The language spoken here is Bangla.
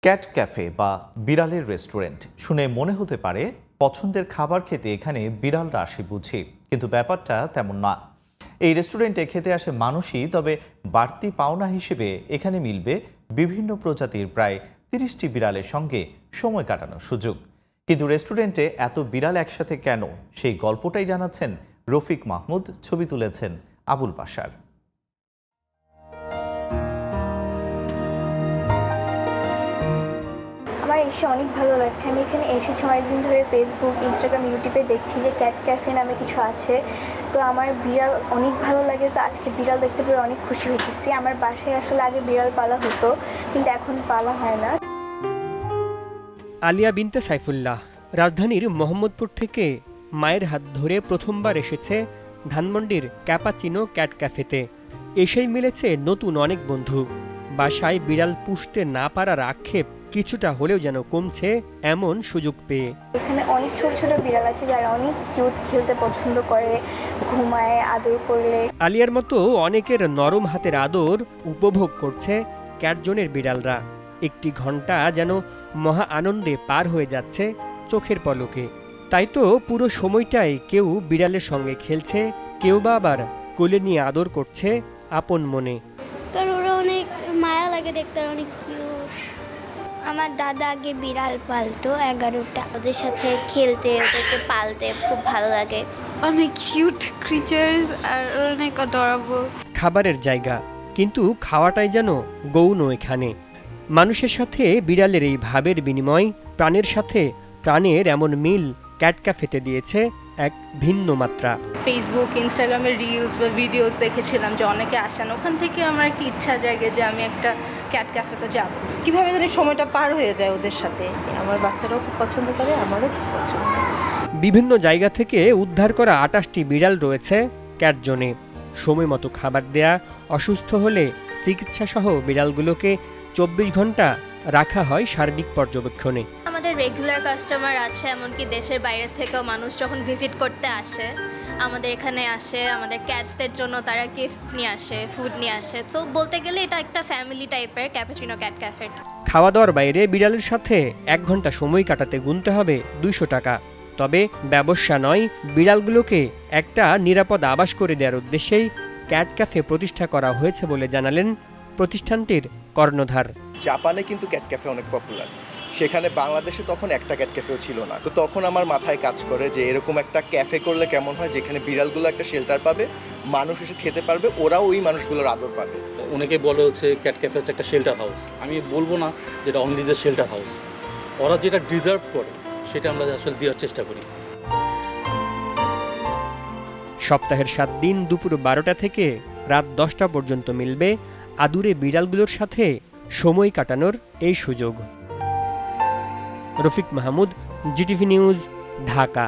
ক্যাট ক্যাফে বা বিড়ালের রেস্টুরেন্ট শুনে মনে হতে পারে পছন্দের খাবার খেতে এখানে বিড়ালরা আসে বুঝি, কিন্তু ব্যাপারটা তেমন না। এই রেস্টুরেন্টে খেতে আসে মানুষই, তবে বাড়তি পাওনা হিসেবে এখানে মিলবে বিভিন্ন প্রজাতির প্রায় ৩০টি বিড়ালের সঙ্গে সময় কাটানোর সুযোগ। কিন্তু রেস্টুরেন্টে এত বিড়াল একসাথে কেন, সেই গল্পটাই জানাচ্ছেন রফিক মাহমুদ, ছবি তুলেছেন আবুল বাশার। আমার এসে অনেক ভালো লাগছে। আমি এখানে এসেছি অনেকদিন ধরে, ফেসবুক, ইনস্টাগ্রাম, ইউটিউবে দেখছি যে ক্যাট ক্যাফে নামে কিছু আছে। তো আমার বিড়াল অনেক ভালো লাগে, তো আজকে বিড়াল দেখতে পেরে অনেক খুশি হয়েছি। আমার বাসায় আসলে আগে বিড়াল পালা হতো, কিন্তু এখন পালা হয় না। আলিয়া বিনতে সাইফুল্লাহ রাজধানীর মোহাম্মদপুর থেকে মায়ের হাত ধরে প্রথমবার এসেছে ধানমন্ডির ক্যাপাচিনো ক্যাট ক্যাফেতে। এসেই মিলেছে নতুন অনেক বন্ধু। বাসায় বিড়াল পুষতে না পারার আক্ষেপ কিছুটা হলেও যেন কমছে এমন সুযোগ পেয়ে। এখানে অনেক ছোট ছোট বিড়াল আছে যারা অনেক কিউট, খেলতে পছন্দ করে, ঘুমায়, আদর করলে। আলিয়ার মতো অনেকের নরম হাতের আদর উপভোগ করছে ক্যাটজোনের বিড়ালরা। একটি ঘন্টা যেন মহা আনন্দে পার হয়ে যাচ্ছে চোখের পলকে। তাই তো পুরো সময়টাই কেউ বিড়ালের সঙ্গে খেলছে, কেউ বা আবার কোলে নিয়ে আদর করছে আপন মনে। কারণ ওরা অনেক মায়া লাগে দেখতে, অনেক কিউট। আমার দাদা আগে বিড়াল পালতো 11টা। ওদের সাথে খেলতে, ওদেরকে পালতে খুব ভালো লাগে। অনেক কিউট ক্রিচার্স আর অনেক অ্যাডোরেবল। খাবারের জায়গা, কিন্তু খাওয়াটাই যেন গৌণ এখানে। মানুষের সাথে বিড়ালের এই ভাবের বিনিময়, প্রাণের সাথে প্রাণের এমন মিল ক্যাট ক্যাফেতে দিয়েছে এক ভিন্ন মাত্রা। ফেসবুক, ইনস্টাগ্রামের রিলস বা ভিডিওস দেখেছিলাম যে অনেকে আসেন, ওখান থেকে আমার একটা ইচ্ছা জাগে যে আমি একটা ক্যাট ক্যাফেতে যাব। কিভাবে জানি সময়টা পার হয়ে যায় ওদের সাথে। আমার বাচ্চারাও খুব পছন্দ করে, আমারও খুব পছন্দ। বিভিন্ন জায়গা থেকে উদ্ধার করা 28টি বিড়াল রয়েছে ক্যাট জোনে। সময় মতো খাবার দেয়া, অসুস্থ হলে চিকিৎসা সহ বিড়ালগুলোকে 24 ঘন্টা রাখা হয় সার্বিক পর্যবেক্ষণে। আমাদের রেগুলার কাস্টমার আছে, এমনকি দেশের বাইরে থেকেও মানুষ যখন ভিজিট করতে আসে আমাদের এখানে আসে, আমাদের ক্যাটসদের জন্য তারা গিফটস নিয়ে আসে, ফুড নিয়ে আসে। তো বলতে গেলে এটা একটা ফ্যামিলি টাইপের ক্যাপাচিনো ক্যাট ক্যাফে। খাওয়া দাওয়ার বাইরে বিড়ালের সাথে 1 ঘন্টা সময় কাটাতে গুনতে হবে 200 টাকা। তবে ব্যবসা নয়, বিড়ালগুলোকে একটা নিরাপদ আবাস করে দেওয়ার উদ্দেশ্যেই ক্যাট ক্যাফে প্রতিষ্ঠা করা হয়েছে বলে জানালেন প্রতিষ্ঠানটির কর্ণধার। জাপানে কিন্তু ক্যাট ক্যাফে অনেক পপুলার, সেখানে বাংলাদেশে তখন একটা ক্যাট ক্যাফেও ছিল না। তো তখন আমার মাথায় কাজ করে যে এরকম একটা ক্যাফে করলে কেমন হয়, যেখানে বিড়ালগুলো একটা শেল্টার পাবে, মানুষ এসে খেতে পারবে, ওরাও ওই মানুষগুলোর আদর পাবে। অনেকে বলে হচ্ছে ক্যাট ক্যাফে হচ্ছে একটা শেল্টার হাউস। আমি বলবো না যেটা অনলি দ্য শেল্টার হাউস, ওরা যেটা ডিজার্ভ করে সেটা আমরা আসলে দেওয়ার চেষ্টা করি। সপ্তাহের 7 দিন দুপুর 12টা থেকে রাত 10টা পর্যন্ত মিলবে আদুরে বিড়ালগুলোর সাথে সময় কাটানোর এই সুযোগ। Rafiq Mahmud, GTV news, Dhaka.